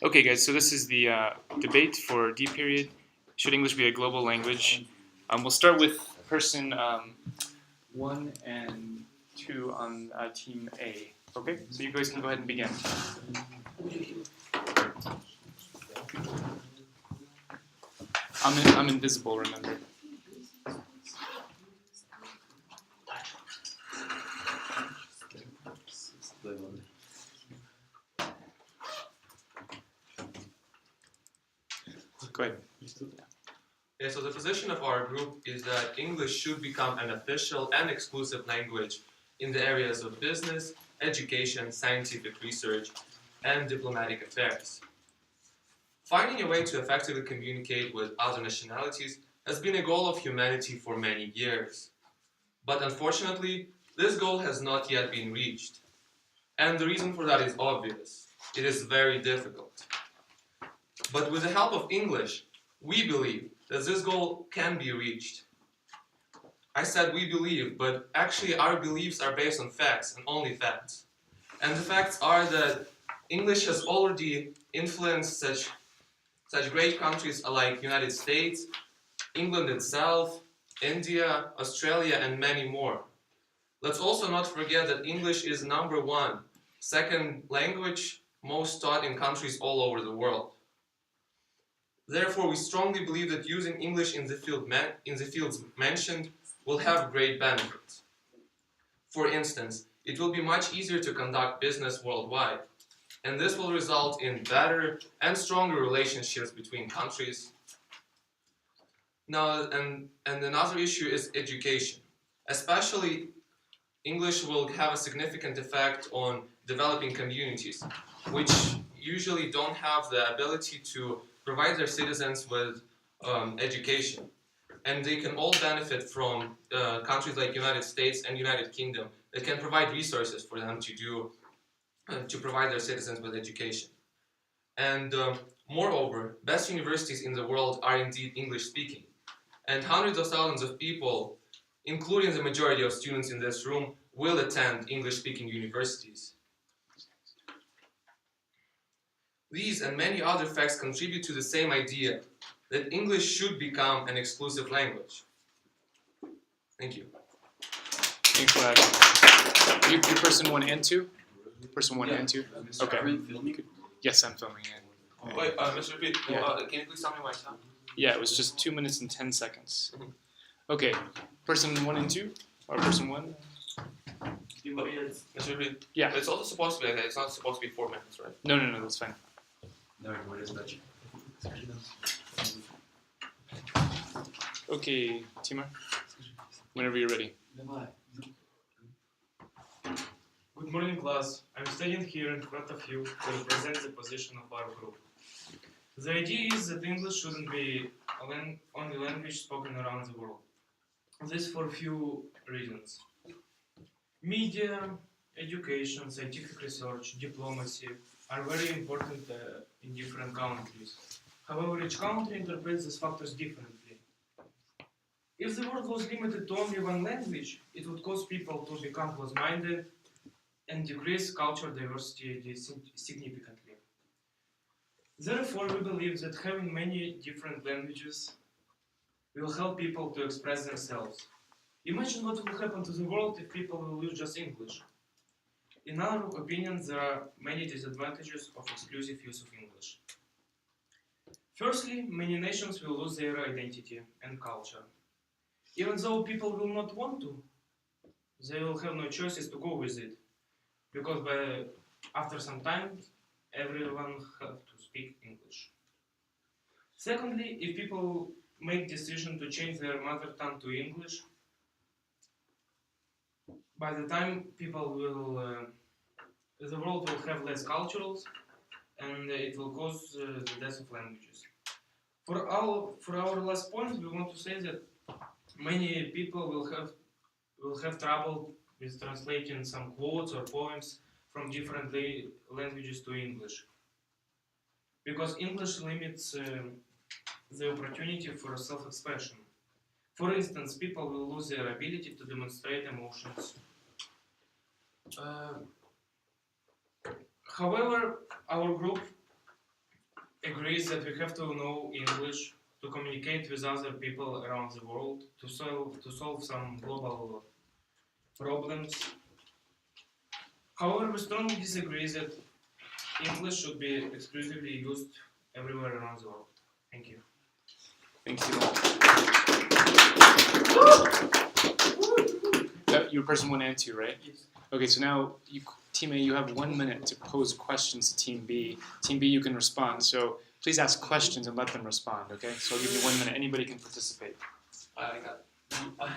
Okay, guys, so this is the debate for D period. Should English be a global language? We'll start with person 1 and 2 on team A. Okay, so you guys can go ahead and begin. I'm invisible, remember. Go ahead. Yeah, so the position of our group is that English should become an official and exclusive language in the areas of business, education, scientific research, and diplomatic affairs. Finding a way to effectively communicate with other nationalities has been a goal of humanity for many years. But unfortunately, this goal has not yet been reached. And the reason for that is obvious. It is very difficult. But with the help of English, we believe that this goal can be reached. I said we believe, but actually our beliefs are based on facts and only facts. And the facts are that English has already influenced such great countries like United States, England itself, India, Australia, and many more. Let's also not forget that English is number one, second language most taught in countries all over the world. Therefore, we strongly believe that using English in the fields mentioned will have great benefits. For instance, it will be much easier to conduct business worldwide, and this will result in better and stronger relationships between countries. Now, and another issue is education. Especially, English will have a significant effect on developing communities, which usually don't have the ability to provide their citizens with education. And they can all benefit from countries like United States and United Kingdom that can provide resources for them to provide their citizens with education. And moreover, best universities in the world are indeed English speaking. And hundreds of thousands of people, including the majority of students in this room, will attend English-speaking universities. These and many other facts contribute to the same idea, that English should become an exclusive language. Thank you. Thanks, Vlad. You person 1 and 2? Person 1 and 2? Okay. Yes, I'm filming it. Wait, Mr. Reed, Yeah. Can you please tell me my time? Yeah, it was just 2 minutes and 10 seconds. Mhm. Okay, person 1 and 2? Or person 1? Mr. Reed, Yeah. it's also supposed to be like that. It's not supposed to be 4 minutes, right? No, that's fine. No, what is that? Okay, Timur, whenever you're ready. Good morning, class. I'm standing here in front of you to represent the position of our group. The idea is that English shouldn't be only language spoken around the world. This for a few reasons. Media, education, scientific research, diplomacy are very important in different countries. However, each country interprets these factors differently. If the world was limited to only one language, it would cause people to become close-minded and decrease cultural diversity significantly. Therefore, we believe that having many different languages will help people to express themselves. Imagine what will happen to the world if people will use just English. In our opinion, there are many disadvantages of exclusive use of English. Firstly, many nations will lose their identity and culture. Even though people will not want to, they will have no choices to go with it, because after some time, everyone have to speak English. Secondly, if people make decision to change their mother tongue to English, by the time people will, the world will have less cultures, and it will cause the death of languages. For our last point, we want to say that many people will have trouble with translating some quotes or poems from different languages to English, because English limits the opportunity for self-expression. For instance, people will lose their ability to demonstrate emotions. However, our group agrees that we have to know English to communicate with other people around the world, to solve some global problems. However, we strongly disagree that English should be exclusively used everywhere around the world. Thank you. Thank you. You're person 1 and 2, right? Yes. Okay, so now Team A, you have 1 minute to pose questions to Team B. Team B, you can respond. So please ask questions and let them respond. Okay, so I'll give you 1 minute. Anybody can participate. I got it.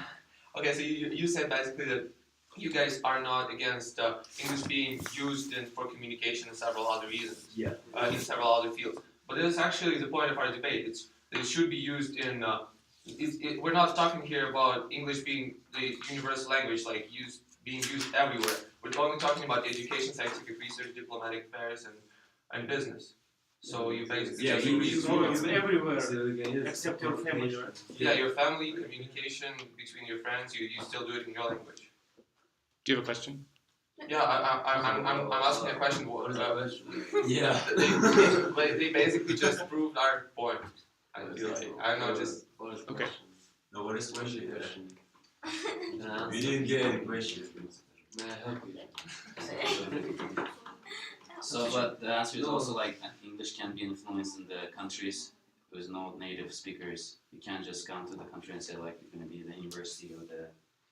Okay, so you said basically that you guys are not against English being used for communication in several other reasons. Yeah. In several other fields. But this is actually the point of our debate. It's that it should be used in. We're not talking here about English being the universal language, like being used everywhere. We're only talking about education, scientific research, diplomatic affairs, and business. So you basically Yeah, just you use it's everywhere except your family, right? yeah, your family, communication between your friends. You still do it in your language. Do you have a question? Yeah, I'm asking a question. What is the question? Yeah, they basically just proved our point. I feel like I don't know, just Okay. No, what is the question? Can You didn't get any question. I help you? So, but the answer is also like English can be influenced in the countries with no native speakers. You can't just come to the country and say like you're going to be in the university or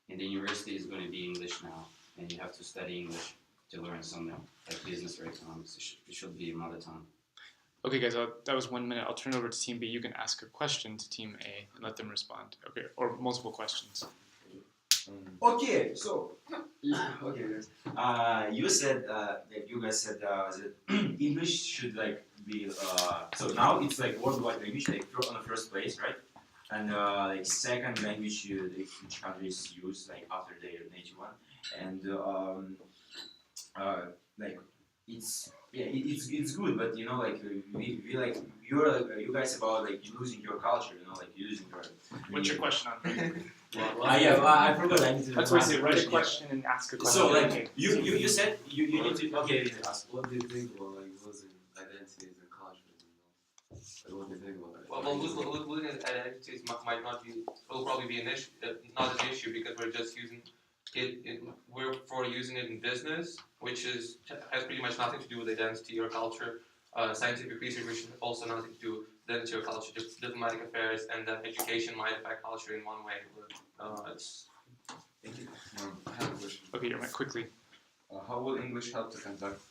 in the university is going to be English now, and you have to study English to learn something like business or economics. It should be mother tongue. Okay, guys, that was 1 minute. I'll turn it over to Team B. You can ask a question to Team A and let them respond. Okay, or multiple questions. Okay, so okay, guys. You said that you guys said that English should like be so now it's like worldwide language like on the first place, right? And like second language which countries use like after their native one, and like it's good, but you know like we like you guys about like losing your culture, you know like using your. What's your question on? I forgot. I need to. That's why I say write a question and ask a question. So like you said you need to okay. Ask. What do you think about like losing identities and cultures? Like, what do you think about it? well, losing identities might not be. Will probably be an issue, not an issue because we're just using it. We're for using it in business, which has pretty much nothing to do with identity or culture. Scientific research, which also nothing to do with identity or culture, just diplomatic affairs, and then education might affect culture in one way. It's Thank you. I have a question. Okay, you're right. Quickly. How will English help to conduct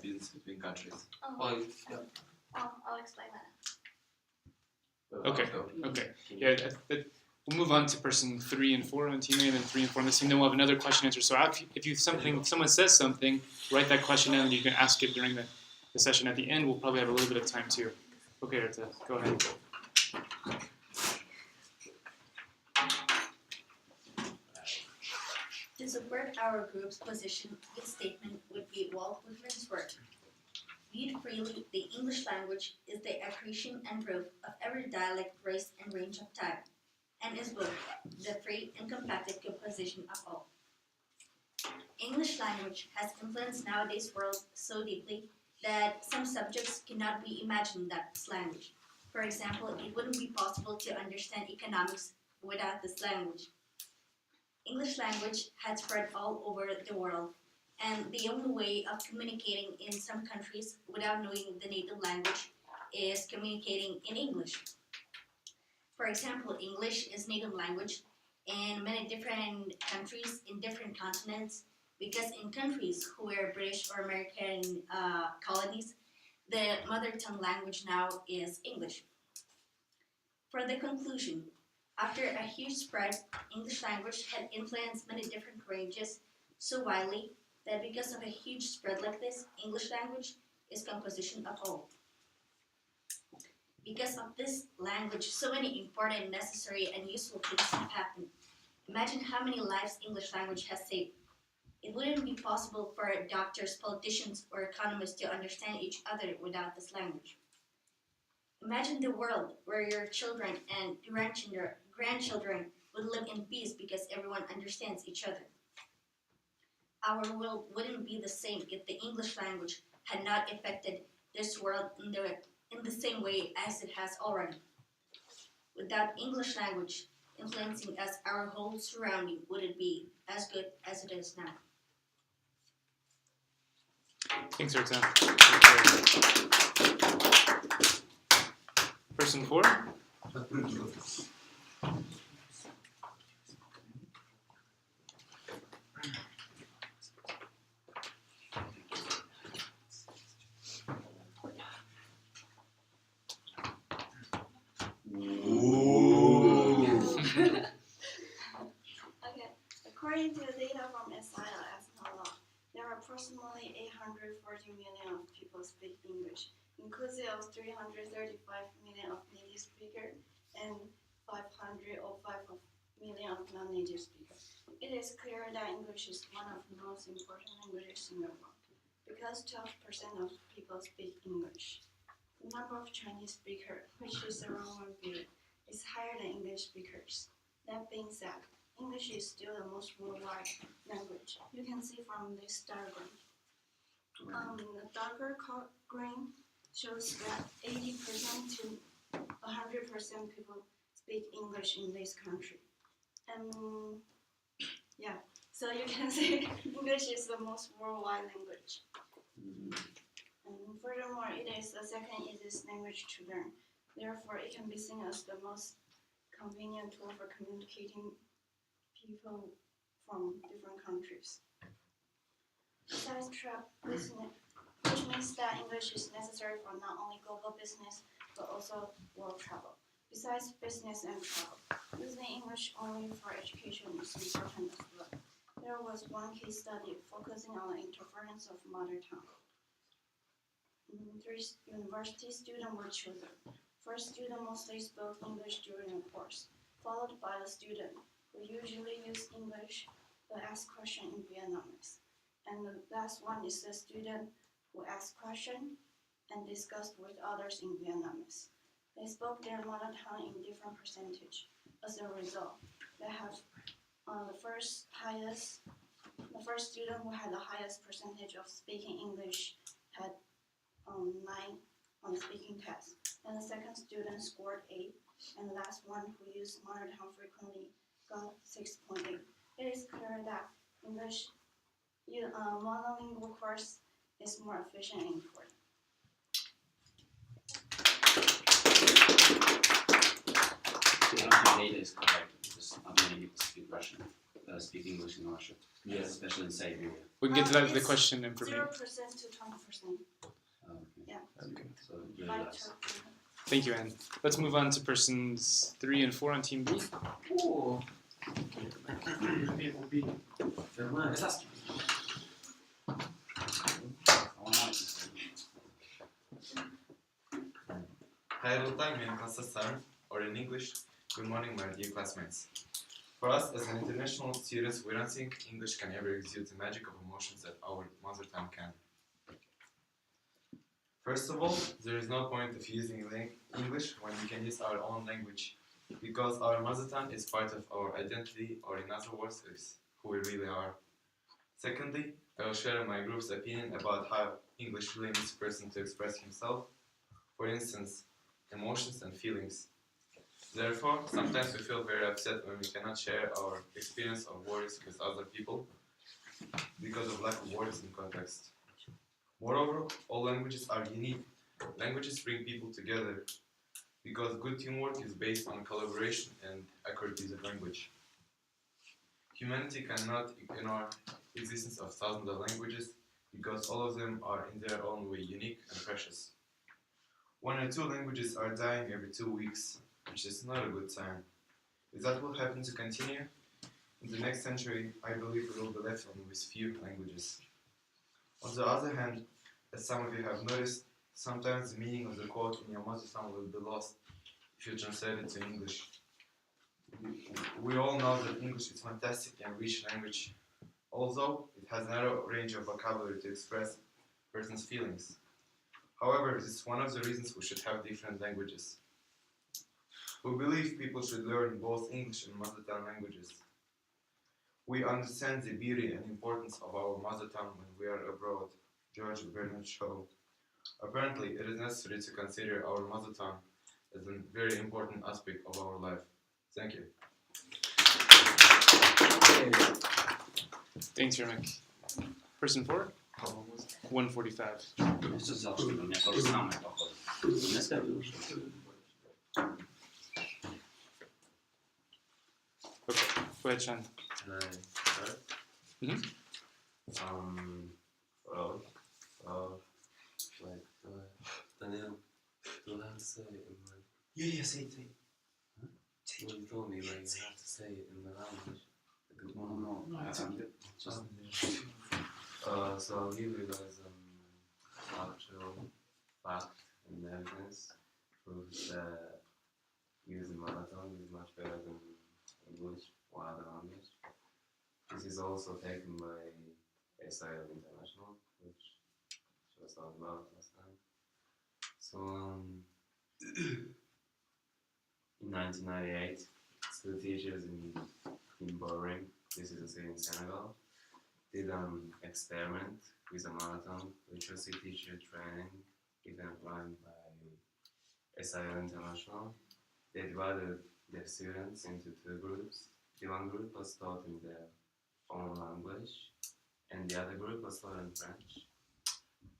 business between countries? well, I'll explain that. Okay. Okay. Yeah. We'll move on to person 3 and 4 on Team A, and then 3 and 4 on the team. Then we'll have another question answer. So if someone says something, write that question down, and you can ask it during the session. At the end, we'll probably have a little bit of time too. Okay, Arta, go ahead. To support our group's position, this statement would be Walt Whitman's work. Viewed freely, the English language is the accretion and growth of every dialect, race, and range of time, and is both the free and compacted composition of all. English language has influenced nowadays world so deeply that some subjects cannot be imagined without this language. For example, it wouldn't be possible to understand economics without this language. English language had spread all over the world, and the only way of communicating in some countries without knowing the native language is communicating in English. For example, English is native language in many different countries in different continents, because in countries who were British or American colonies, the mother tongue language now is English. For the conclusion, after a huge spread, English language had influenced many different ranges so widely that because of a huge spread like this, English language is composition of all. Because of this language, so many important, necessary, and useful things have happened. Imagine how many lives English language has saved. It wouldn't be possible for doctors, politicians, or economists to understand each other without this language. Imagine the world where your children and grandchildren would live in peace because everyone understands each other. Our world wouldn't be the same if the English language had not affected this world in in the same way as it has already. Without English language influencing us, our whole surrounding wouldn't be as good as it is now. Thanks, Erta. Person 4. Okay, according to data from SILA Ethnologue, there are approximately 840 million of people speak English, inclusive of 335 million of native speakers and 505 million of non-native speakers. It is clear that English is one of the most important languages in the world, because 12% of people speak English. The number of Chinese speakers, which is around 1 billion, is higher than English speakers. That being said, English is still the most worldwide language. You can see from this diagram. The darker green shows that 80% to 100% people speak English in this country. And yeah, so you can see English is the most worldwide language. And furthermore, it is the second easiest language to learn. Therefore, it can be seen as the most convenient tool for communicating people from different countries. Besides business, which means that English is necessary for not only global business but also world travel. Besides business and travel, using English only for education is important as well. There was one case study focusing on the interference of mother tongue. 3 university students were chosen. First student mostly spoke English during the course, followed by the student who usually use English but ask questions in Vietnamese. And the last one is the student who asked questions and discussed with others in Vietnamese. They spoke their mother tongue in different percentage. As a result, they have the first student who had the highest percentage of speaking English had 9 on the speaking test, and the second student scored 8, and the last one who used mother tongue frequently got 6.8. It is clear that English monolingual course is more efficient and important. I don't think data is correct because not many people speak Russian, speak English in Russia, especially in Siberia. We can get to that with the It's question information. 0% to 20%. Okay. Yeah. Okay. So really 5 less. to Thank you, Anne. Let's move on to persons 3 and 4 on team B. Hi, time in Kasasar, or in English, good morning, my dear classmates. For us as an international students, we don't think English can ever exude the magic of emotions that our mother tongue can. First of all, there is no point of using English when we can use our own language, because our mother tongue is part of our identity, or in other words, is who we really are. Secondly, I will share my group's opinion about how English really needs a person to express himself. For instance, emotions and feelings. Therefore, sometimes we feel very upset when we cannot share our experience or worries with other people because of lack of words in context. Moreover, all languages are unique. Languages bring people together because good teamwork is based on collaboration and accurate use of language. Humanity cannot ignore the existence of thousands of languages because all of them are in their own way unique and precious. 1 or 2 languages are dying every 2 weeks, which is not a good sign. If that will happen to continue, in the next century, I believe we will be left only with few languages. On the other hand, as some of you have noticed, sometimes the meaning of the quote in your mother tongue will be lost if you translate it to English. We all know that English is a fantastic and rich language, although it has a narrow range of vocabulary to express a person's feelings. However, this is one of the reasons we should have different languages. We believe people should learn both English and mother tongue languages. We understand the beauty and importance of our mother tongue when we are abroad, George Bernard Shaw. Apparently, it is necessary to consider our mother tongue as a very important aspect of our life. Thank you. Thanks, Remek. Person 4? 145. Jeszcze zawsze bym jako same pochodzę. Nie zgadzasz. Okay, go ahead, Sean. Can I start? Mhm. Like, Daniel, do I have to say it in my... Yeah, say it. Well, you told me, like, you have to say it in the language. No, I'm just So I'll give you guys actual fact and evidence proves that using mother tongue is much better than English or other language. This is also taken by SIL International, which she was talking about last time. So in 1998, school teachers in Bahrain, this is a city in Senegal, did an experiment with a marathon literacy teacher training event run by SIL International. They divided their students into two groups. The one group was taught in their own language, and the other group was taught in French.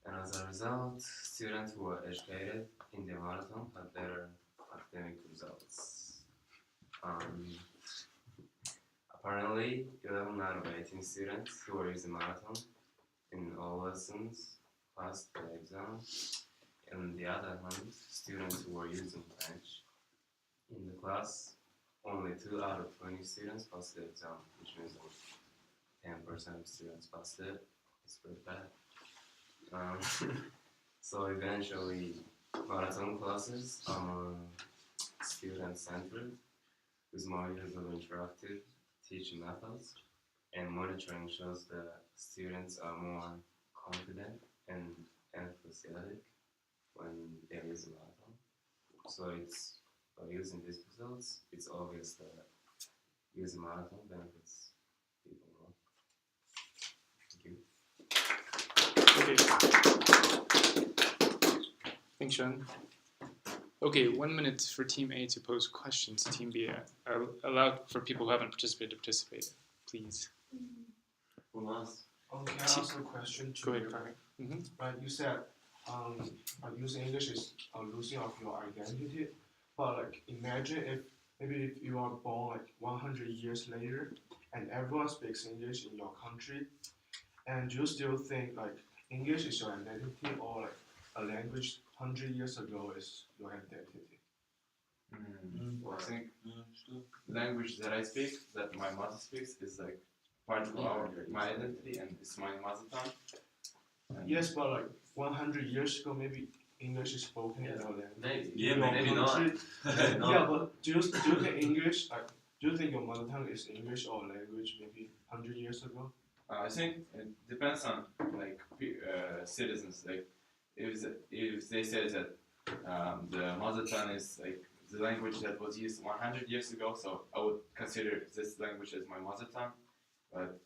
And as a result, students who were educated in the marathon had better academic results. Apparently, 11 out of 18 students who were using marathon in all lessons passed the exam. And on the other hand, students who were using French in the class, only 2 out of 20 students passed the exam, which means that 10% of students passed it. It's pretty bad. So eventually, marathon classes are more student-centered, with more use of interactive teaching methods, and monitoring shows that students are more confident and enthusiastic when they're using marathon. So it's by using these results, it's obvious that using marathon benefits people more. Thank you. Okay. Thanks, Sean. Okay, 1 minute for Team A to pose questions to Team B. Allow for people who haven't participated to participate, please. Who wants? Can I ask a question to Go ahead, you? Carter. Right, you said using English is a losing of your identity, but like imagine if you are born like 100 years later and everyone speaks English in your country, and you still think like English is your identity, or like a language 100 years ago is your identity? I think language that I speak, that my mother speaks, is like part of my identity, and it's my mother tongue. And Yes, but like 100 years ago, maybe English is spoken in your language. Maybe. in your maybe not. country. Maybe not. Yeah, but do you think English, like, do you think your mother tongue is English or language maybe 100 years ago? I think it depends on like citizens. Like if they say that the mother tongue is like the language that was used 100 years ago, so I would consider this language as my mother tongue. But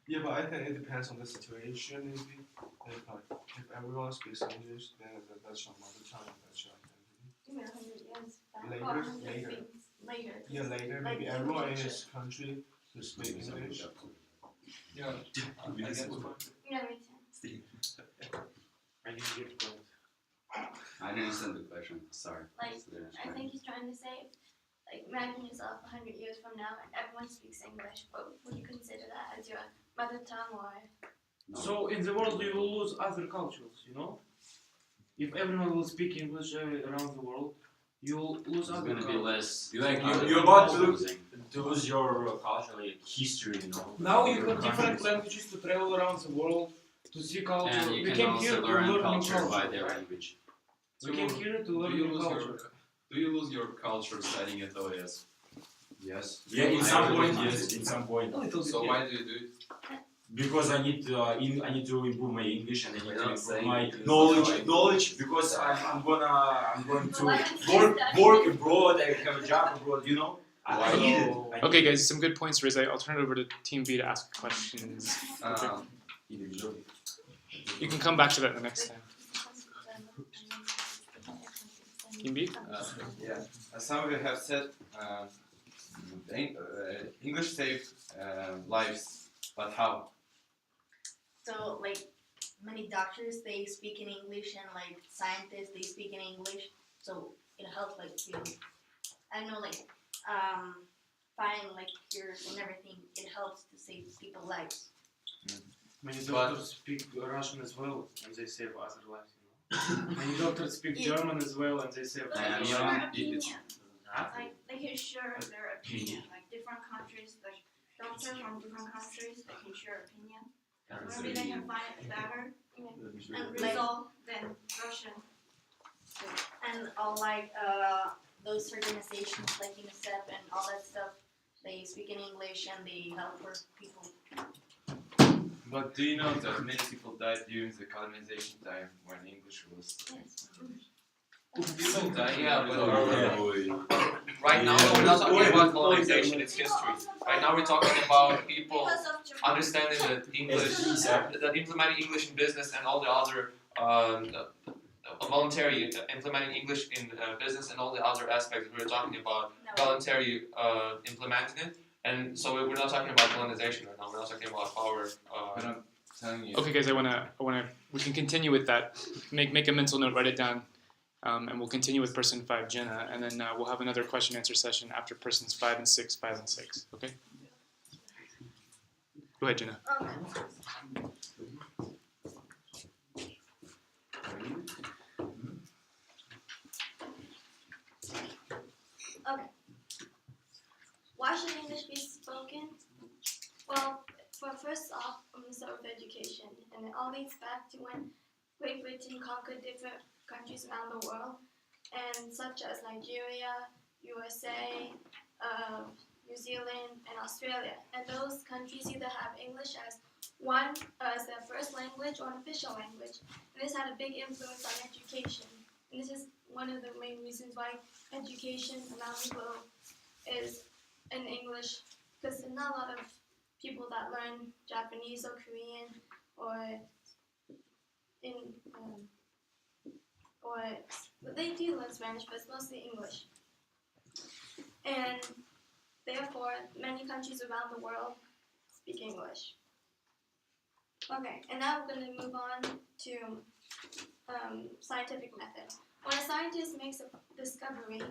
Yeah, but I think it depends on the situation maybe. If everyone speaks English, then that's your mother tongue, and that's your identity. You mean 100 years back Later, or 100 later. things later? Yeah, later, Like maybe in the everyone in future. his country will speak English. Yeah, I get the point. Yeah, makes sense. I didn't get the point. I didn't understand the question. Sorry. Like, Students, I right? think he's trying to say, like, imagine yourself 100 years from now and everyone speaks English, but would you consider that as your mother tongue or? No. So in the world you will lose other cultures, you know? If everyone will speak English around the world, you'll lose There's other gonna be cultures. less. You're about to losing. lose your cultural history, you know. Now you your have different countries. languages to travel around the world to see culture. And you We can came here also to learn learn new culture by culture, their right? language. We came here to learn Do you new lose culture. do you lose your culture studying at OAS? Yes. Yeah, in I some do point, not. yes, in some point. A little bit. So yeah. why do you do it? Because I need to improve my English, and I need We're to not improve saying my it is knowledge because I'm going to Why don't you work abroad. I have a job abroad, you know. I need it. I need Okay, it. guys, some good points raised. I'll turn it over to Team B to ask questions. individually. You can come back to that the next time. Kimbi? Yeah, as some of you have said, English saved lives, but how? So like many doctors, they speak in English, and like scientists, they speak in English. So it helps like to, I don't know, like find like cures and everything. It helps to save people's lives. Many But- doctors speak Russian as well, and they save other lives. Many doctors speak German as well, and they save But other they can Yeah, share it's- opinion. Like they can share their opinion. Like different countries, like doctors from different countries, they can share opinion. Maybe they can find it better and result than Russian. And all like those organizations like UNICEF and all that stuff, they speak in English and they help for people. But do you know that many people died during the colonization time when English was? People die, yeah, but Yeah. right now we're not talking about colonization, it's history. Right now we're talking about people Because of Japan. understanding that English, that implementing English in business and all the other voluntary implementing English in business and all the other aspects we're talking about No. voluntary implementing it. And so we're not talking about colonization right now. We're not talking about power. But I'm telling you. Okay, guys, I wanna. We can continue with that. Make a mental note, write it down, and we'll continue with person 5, Jenna, and then we'll have another question answer session after persons 5 and 6, 5 and 6. Okay. Go ahead, Jenna. Why should English be spoken? Well, first off, I'm going to start with education, and it all leads back to when Great Britain conquered different countries around the world, and such as Nigeria, USA, New Zealand, and Australia. And those countries either have English as their first language or an official language. And this had a big influence on education. And this is one of the main reasons why education around the globe is in English, because there's not a lot of people that learn Japanese or Korean or they do learn Spanish, but it's mostly English. And therefore, many countries around the world speak English. Okay, and now we're going to move on to scientific method. When a scientist makes a discovery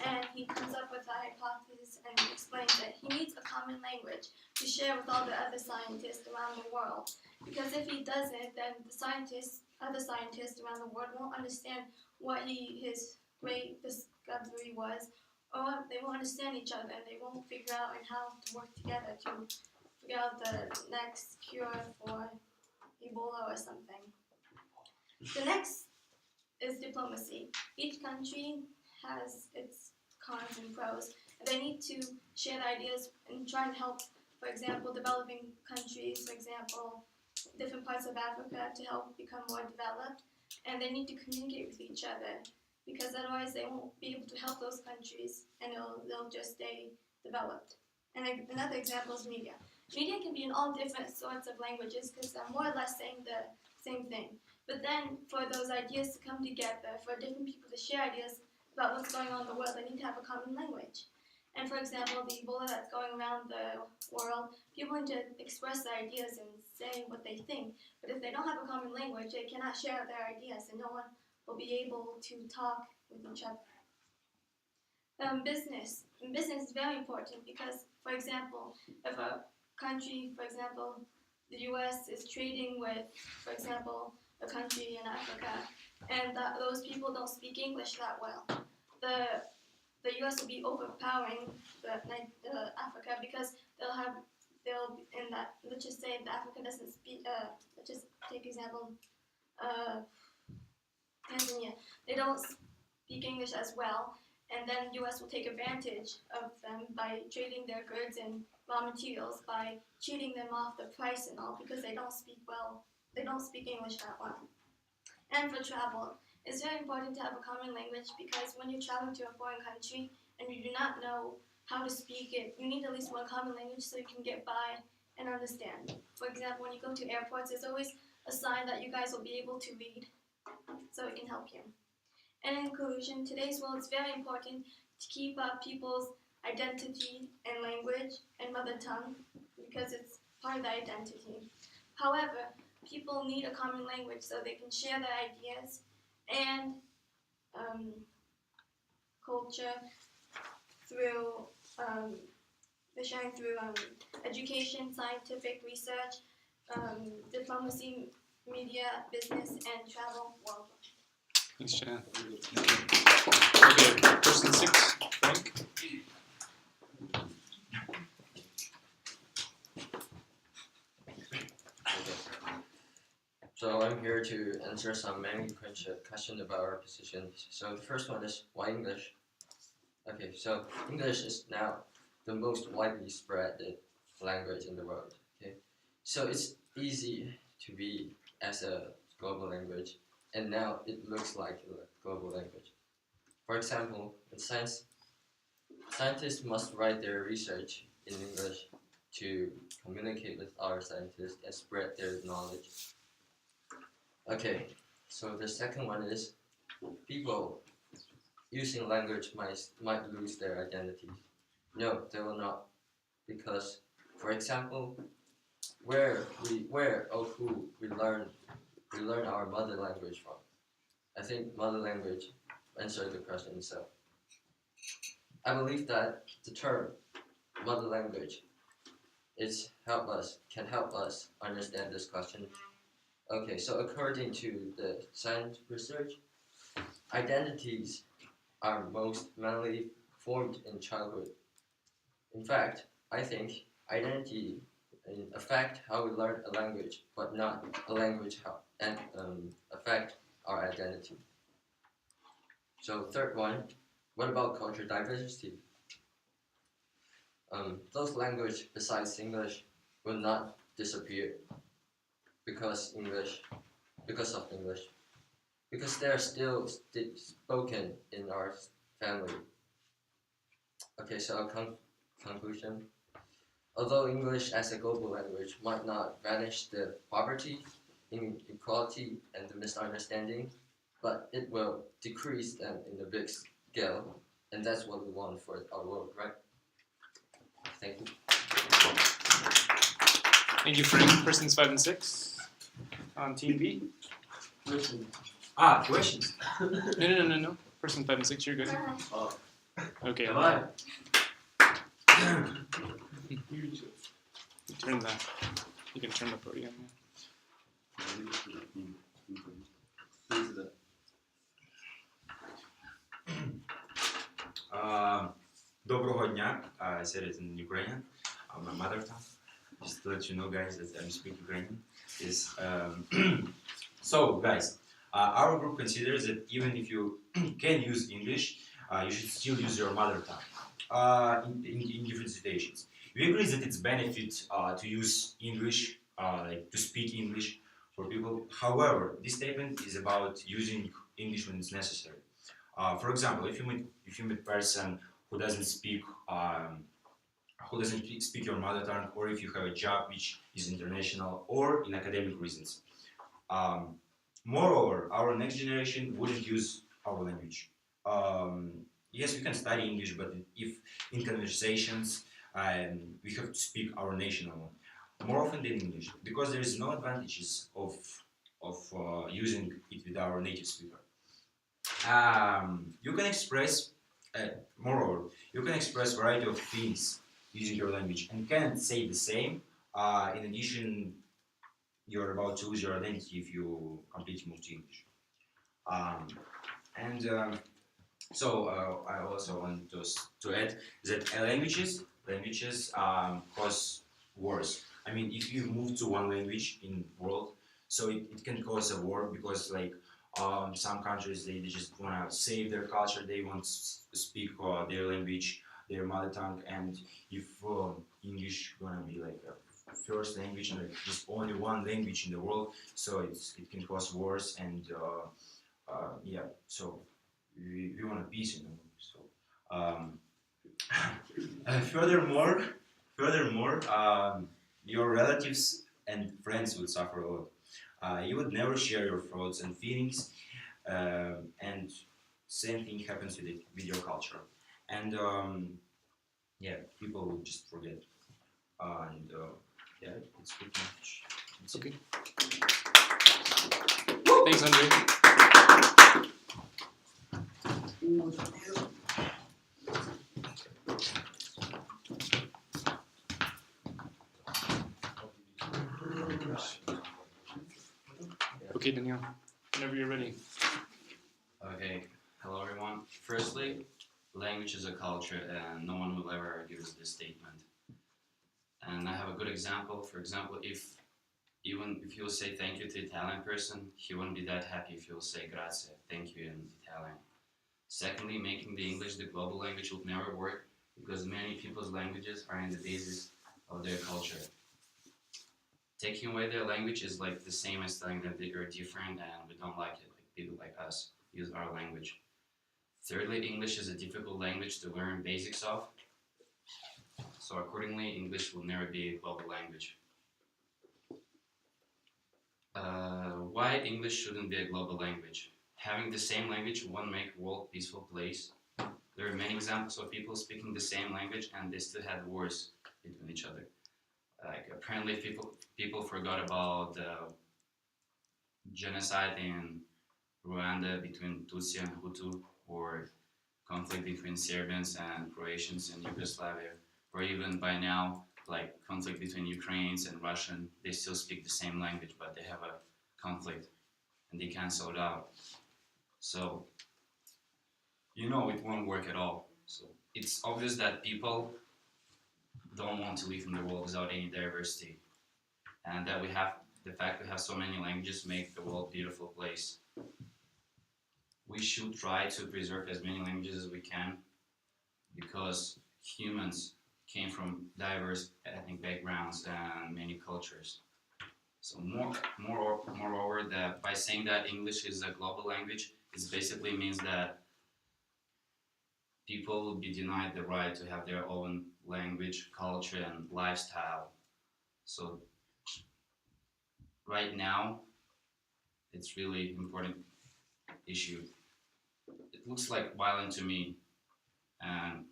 and he comes up with a hypothesis and explains it, he needs a common language to share with all the other scientists around the world. Because if he doesn't, then other scientists around the world won't understand what his great discovery was, or they won't understand each other and they won't figure out how to work together to figure out the next cure for Ebola or something. The next is diplomacy. Each country has its cons and pros. And they need to share ideas and try and help, for example, developing countries, for example, different parts of Africa to help become more developed. And they need to communicate with each other because otherwise they won't be able to help those countries and they'll just stay developed. And another example is media. Media can be in all different sorts of languages because they're more or less saying the same thing. But then for those ideas to come together, for different people to share ideas about what's going on in the world, they need to have a common language. And for example, the Ebola that's going around the world, people need to express their ideas and say what they think. But if they don't have a common language, they cannot share their ideas and no one will be able to talk with each other. Business. Business is very important because, for example, if a country, for example, the US is trading with, for example, a country in Africa, and those people don't speak English that well, the US will be overpowering Africa because let's just say that Africa doesn't speak, let's just take example, Tanzania, they don't speak English as well, and then US will take advantage of them by trading their goods and raw materials by cheating them off the price and all because they don't speak English that well. And for travel, it's very important to have a common language because when you're traveling to a foreign country and you do not know how to speak it, you need at least one common language so you can get by and understand. For example, when you go to airports, there's always a sign that you guys will be able to read, so it can help you. And in conclusion, today's world is very important to keep up people's identity and language and mother tongue because it's part of their identity. However, people need a common language so they can share their ideas and culture through sharing through education, scientific research, diplomacy, media, business, and travel worldwide. Thanks, Jenna. Okay, person 6, Frank. So I'm here to answer some many questions about our position. So the first one is why English? Okay, so English is now the most widely spread language in the world. Okay, so it's easy to be as a global language, and now it looks like a global language. For example, in science, scientists must write their research in English to communicate with other scientists and spread their knowledge. Okay, so the second one is people using language might lose their identity. No, they will not, because, for example, where or who we learn our mother language from. I think mother language answers the question itself. I believe that the term mother language can help us understand this question. Okay, so according to the science research, identities are most mainly formed in childhood. In fact, I think identity affect how we learn a language, but not a language how affect our identity. So third one, what about cultural diversity? Those languages besides English will not disappear because of English, because they are still spoken in our family. Okay, so conclusion. Although English as a global language might not vanish the poverty, inequality, and the misunderstanding, but it will decrease them in a big scale, and that's what we want for our world, right? Thank you. Thank you, Frank. Persons 5 and 6 on Team B. Questions? No. Person 5 and 6, you're good. Oh. Okay. Come on. Turn that. You can turn the podium. Доброго дня. I said it in Ukrainian, my mother tongue. Just to let you know, guys, that I speak Ukrainian. So, guys, our group considers that even if you can use English, you should still use your mother tongue in different situations. We agree that it's benefit to use English, like to speak English for people. However, this statement is about using English when it's necessary. For example, if you meet a person who doesn't speak your mother tongue, or if you have a job which is international or in academic reasons. Moreover, our next generation wouldn't use our language. Yes, we can study English, but if in conversations we have to speak our national one more often than English, because there is no advantages of using it with our native speaker. You can express, moreover, you can express variety of things using your language and can't say the same. In addition, you're about to lose your identity if you completely move to English. So I also want to add that languages cause wars. I mean, if you move to one language in world, so it can cause a war because like some countries they just want to save their culture, they want to speak their language, their mother tongue, and if English gonna be like a first language and like just only one language in the world, so it can cause wars and yeah, so we want peace in the world. So furthermore, Your relatives and friends would suffer a lot. You would never share your thoughts and feelings, and same thing happens with your culture. And yeah, people would just forget. And yeah, it's pretty much. It's Okay. Thanks, Andre. Okay, Daniel. Whenever you're ready. Okay, hello everyone. Firstly, language is a culture and no one will ever argue with this statement. And I have a good example. For example, even if you'll say thank you to an Italian person, he wouldn't be that happy if you'll say grazie, thank you in Italian. Secondly, making the English the global language will never work because many people's languages are in the basis of their culture. Taking away their language is like the same as telling them that you're different and we don't like it, like people like us use our language. Thirdly, English is a difficult language to learn basics of. So accordingly, English will never be a global language. Why English shouldn't be a global language? Having the same language won't make the world a peaceful place. There are many examples of people speaking the same language and they still had wars between each other. Like apparently people forgot about the genocide in Rwanda between Tutsi and Hutu, or conflict between Serbians and Croatians in Yugoslavia, or even by now, like conflict between Ukrainians and Russian. They still speak the same language, but they have a conflict and they cancel it out. So, you know it won't work at all. So it's obvious that people don't want to live in the world without any diversity. And that the fact we have so many languages make the world a beautiful place. We should try to preserve as many languages as we can because humans came from diverse ethnic backgrounds and many cultures. So moreover, that by saying that English is a global language, it basically means that people will be denied the right to have their own language, culture, and lifestyle. So right now, it's really important issue. It looks like violent to me, and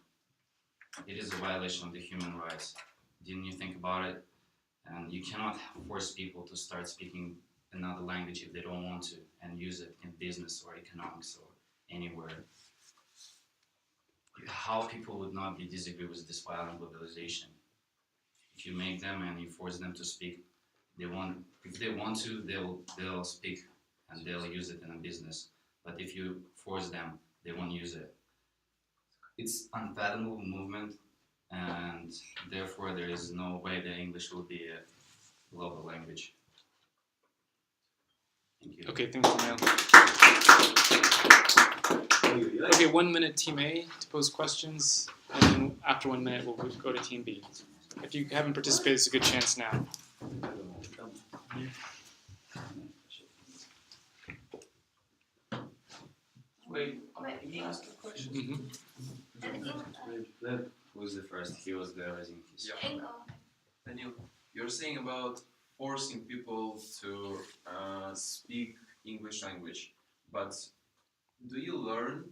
it is a violation of the human rights. Didn't you think about it? And you cannot force people to start speaking another language if they don't want to and use it in business or economics or anywhere. How people would not be disagree with this violent globalization? If you make them and you force them to speak, if they want to, they'll speak and they'll use it in a business. But if you force them, they won't use it. It's unfathomable movement, and therefore there is no way that English will be a global language. Thank you. Okay, thanks, Daniel. Okay, 1 minute Team A to pose questions, and then after 1 minute we'll go to Team B. If you haven't participated, it's a good chance now. Wait, can you ask a question? Who's the first? He was the raising his. Daniel, you're saying about forcing people to speak English language, but do you learn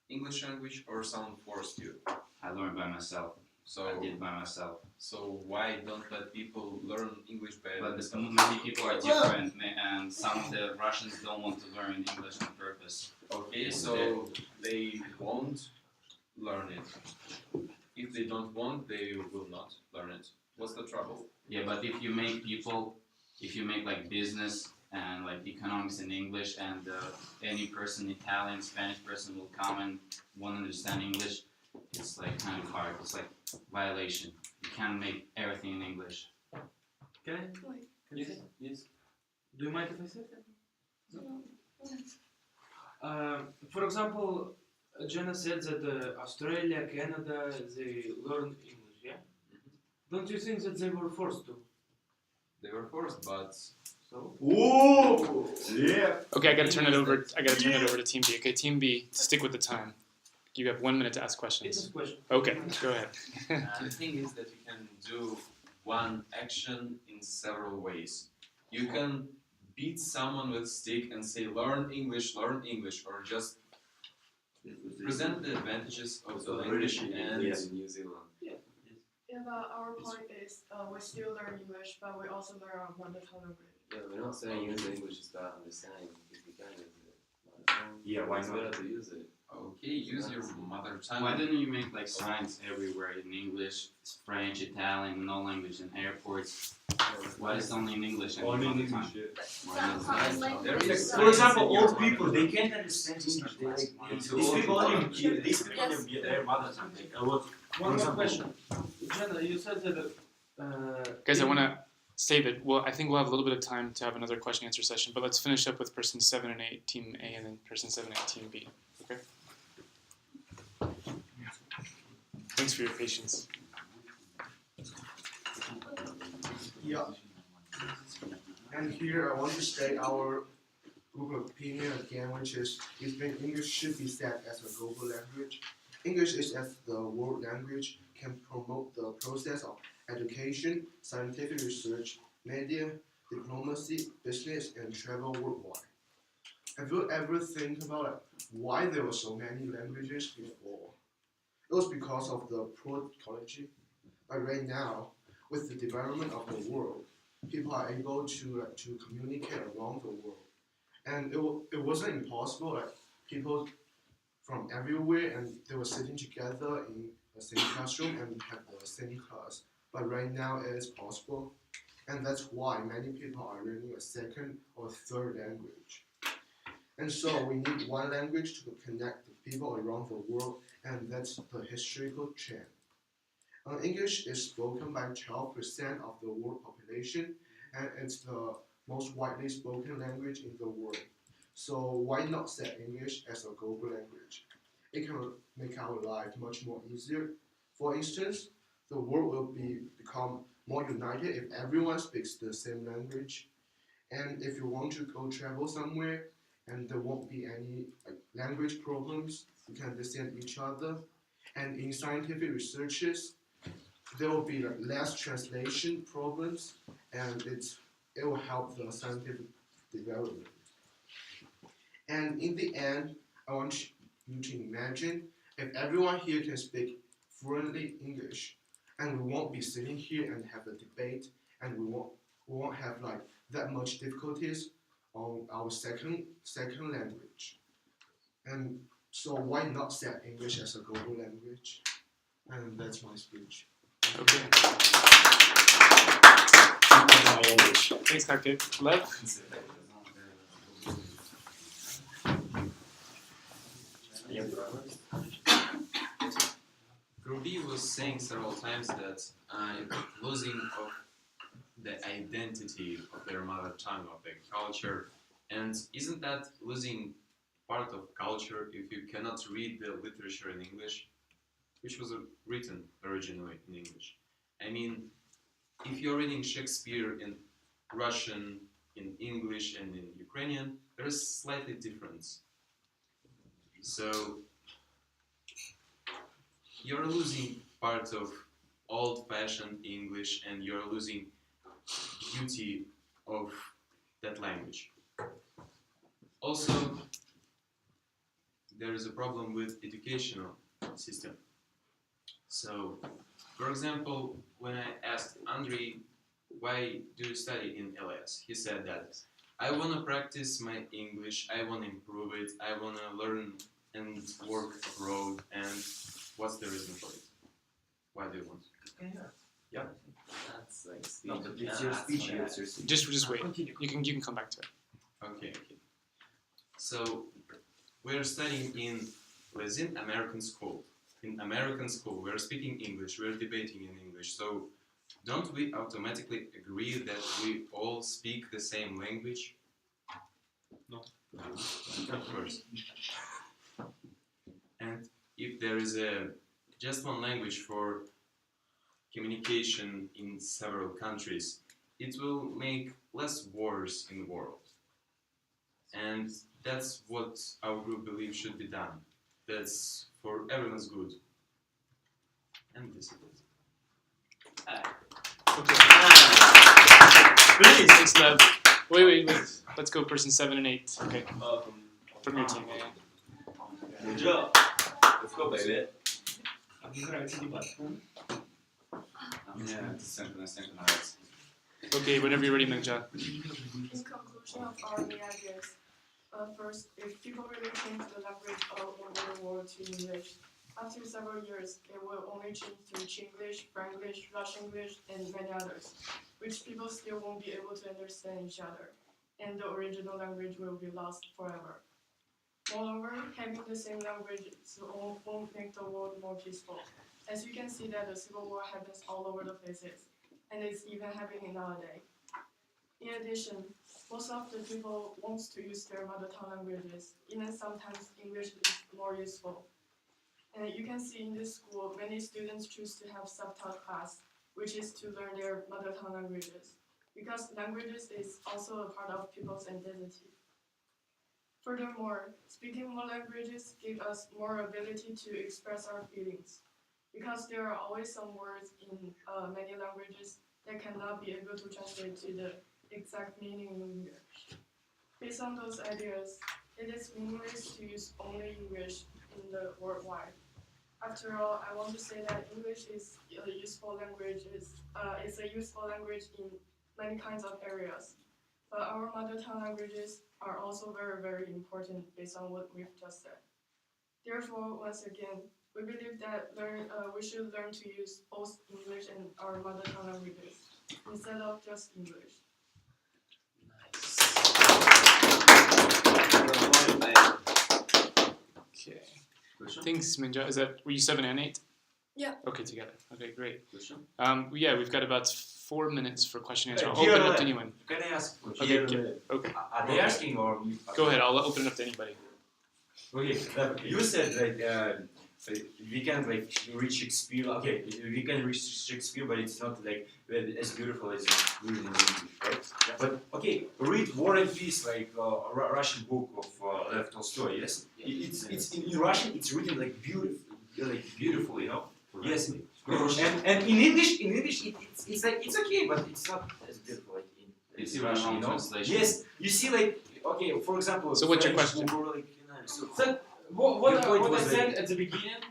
English language or someone forced you? I learned by myself. I did by myself. So why don't let people learn English by But themselves? many people are different, and some of the Russians don't want to learn English on purpose. Okay, so they won't learn it. If they don't want, they will not learn it. What's the trouble? Yeah, but if you make like business and like economics in English, and any person, Italian, Spanish person will come and won't understand English, it's like kind of hard. It's like violation. You can't make everything in English. Can I? Yes. Do you mind if I say that? No. For example, Jenna said that Australia, Canada, they learn English, yeah? Don't you think that they were forced to? They were forced, but so. Ooh, yeah. Okay, I gotta turn it over to Team B. Okay, Team B, stick with the time. You have 1 minute to ask questions. It's a question. Okay, go ahead. the thing is that you can do one action in several ways. You can beat someone with a stick and say learn English, or just present the advantages of the language and Yes, in New Zealand. Yeah, but our point is we still learn English, but we also learn our mother tongue language. Yeah, we're not saying use the English is bad. I'm just saying if you can use it. Yeah, why it's not? better to use it. okay, use your mother tongue. Why didn't you make like signs everywhere in English, French, Italian, no language in airports? Why is it only in English? And Only in mother tongue? English, Why not? Sometimes like There this, is For example, in your old mother people, tongue. they can't understand English. They, like, It's these old people only, people. these people only get their mother tongue. Like, a lot. One more example- question. Jenna, you said that. Guys, I want to say that, well, I think we'll have a little bit of time to have another question answer session, but let's finish up with person 7 and 8, team A, and then person 7 and 8, team B. Okay? Thanks for your patience. Yeah. And here I want to state our group opinion again, which is we think English should be set as a global language. English is as the world language can promote the process of education, scientific research, media, diplomacy, business, and travel worldwide. Have you ever think about like, why there were so many languages before? It was because of the poor technology. But right now, with the development of the world, people are able to communicate around the world, and it wasn't impossible. Like people from everywhere, and they were sitting together in the same classroom and have the same class. But right now, it is possible, and that's why many people are learning a second or third language. And so we need one language to connect the people around the world, and that's the historical trend. English is spoken by 12% of the world population, and it's the most widely spoken language in the world. So why not set English as a global language? It can make our life much more easier. For instance, the world will become more united if everyone speaks the same language. And if you want to go travel somewhere, and there won't be any language problems, you can understand each other. And in scientific researches, there will be less translation problems, and it will help the scientific development. And in the end, I want you to imagine if everyone here can speak fluently English, and we won't be sitting here and have a debate, and we won't have like that much difficulties on our second language. And so why not set English as a global language? And that's my speech. Okay. Thanks, Dr. Lev? Ruby was saying several times that losing of the identity of their mother tongue, of their culture, and isn't that losing part of culture if you cannot read the literature in English, which was written originally in English? I mean, if you're reading Shakespeare in Russian, in English, and in Ukrainian, there is slightly difference. So you're losing part of old-fashioned English, and you're losing beauty of that language. Also, there is a problem with educational system. So, for example, when I asked Andrei, why do you study in LS? He said that I want to practice my English, I want to improve it, I want to learn and work abroad, and what's the reason for it? Why do you want? Yeah. That's like speech. No, but it's your speech. It's your speech. Just wait. You can come back to it. Okay. So we're studying in Lezin American school. In American school, we're speaking English, we're debating in English. So don't we automatically agree that we all speak the same language? No. Of course. And if there is just one language for communication in several countries, it will make less wars in the world. And that's what our group believes should be done. That's for everyone's good. And this is it. Okay. 6 left. Wait. Let's go person 7 and 8. Okay. From your team. Yeah. Good job. Let's go, baby. Yeah, to synchronize. Okay, whenever you're ready, Mengja. In conclusion of our main ideas, first, if people really change the language all over the world to English, after several years, it will only change to Chinglish, Franglish, Russianglish, and many others, which people still won't be able to understand each other, and the original language will be lost forever. Moreover, having the same language won't make the world more peaceful, as you can see that the civil war happens all over the places, and it's even happening nowadays. In addition, most of the people want to use their mother tongue languages, even sometimes English is more useful. And you can see in this school, many students choose to have self-taught class, which is to learn their mother tongue languages, because languages is also a part of people's identity. Furthermore, speaking more languages gives us more ability to express our feelings, because there are always some words in many languages that cannot be able to translate to the exact meaning in English. Based on those ideas, it is meaningless to use only English in the worldwide. After all, I want to say that English is a useful language. It's a useful language in many kinds of areas. But our mother tongue languages are also very, very important based on what we've just said. Therefore, once again, we believe that we should learn to use both English and our mother tongue languages instead of just English. Okay. Thanks, Minja. Were you 7 and 8? Yeah. Okay, together. Okay, great. Yeah, we've got about 4 minutes for question and answer. I'll Here, open it up to anyone. Can I ask? Okay, okay. Are they asking or? Go ahead. I'll open it up to anybody. Okay, you said we can reach Shakespeare. Okay, we can reach Shakespeare, but it's not as beautiful as reading in English, right? Yeah. But okay, read War and Peace, Russian book of Lev Tolstoy. Yes, it's in Russian. It's written beautiful, you know. Yes, and in English, it's okay, but it's not as beautiful It's in even Russian, wrong you know. translation. Yes, you see, okay, for example. So what's your French question? book or, What point I was said at the beginning,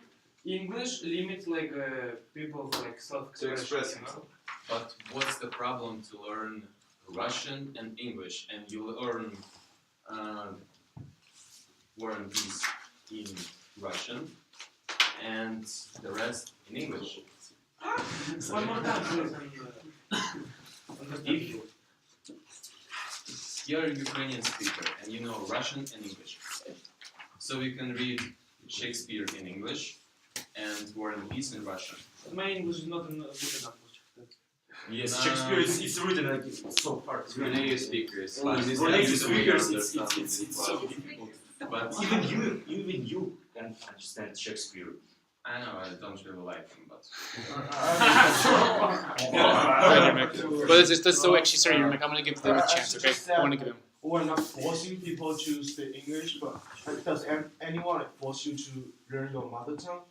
English limits people's To express himself. But what's the problem to learn Russian and English, and you learn War and Peace in Russian, and the rest in English? One more time, please. If you're a Ukrainian speaker and you know Russian and English, so you can read Shakespeare in English and War and Peace in Russian. My English is not good enough. Yes, Shakespeare it's written it's so hard. For native speakers, For native speakers, it's so difficult. But Even you can understand Shakespeare. I know I don't really like him, but But that's so actually, sorry, Yermak, I'm going to give them a chance, okay? I want to give them. We're not forcing people to speak English, but does anyone force you to learn your mother tongue?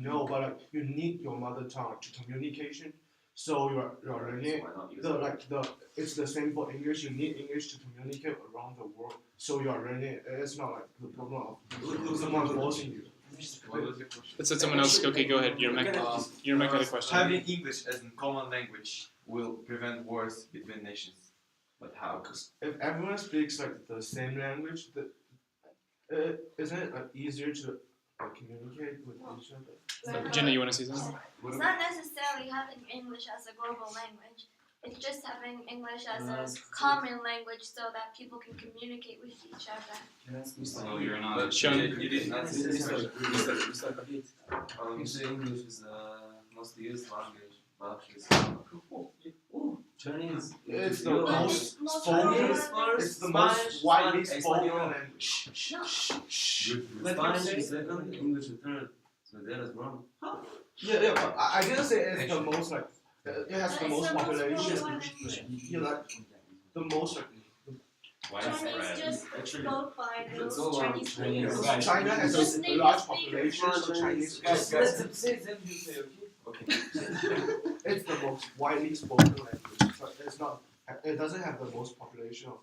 No, but you need your mother tongue to communication. So you're learning it's the same for English. You need English to communicate around the world. So you're learning. It's not like the problem of someone forcing you. Let's let someone else. Okay, go ahead. Yermak had a question. Having English as a common language will prevent wars between nations. But how? If everyone speaks the same language, isn't it easier to communicate with each other? Jenna, you want to say something? It's not necessarily having English as a global language. It's just having English as a common language so that people can communicate with each other. So you're not. Sean. You did not say this. You say English is the most used language, but Chinese. It's the most spoken. It's the most widely spoken language. Spanish is second, English is third. So that is wrong. Yeah, but I didn't say it's the most it has the most population. The most Chinese just spoke by It's those all around Chinese Chinese. speakers. China has Just a native large speakers. population, so Chinese Say then you say, okay? it's the most widely spoken language. So it's not it doesn't have the most population of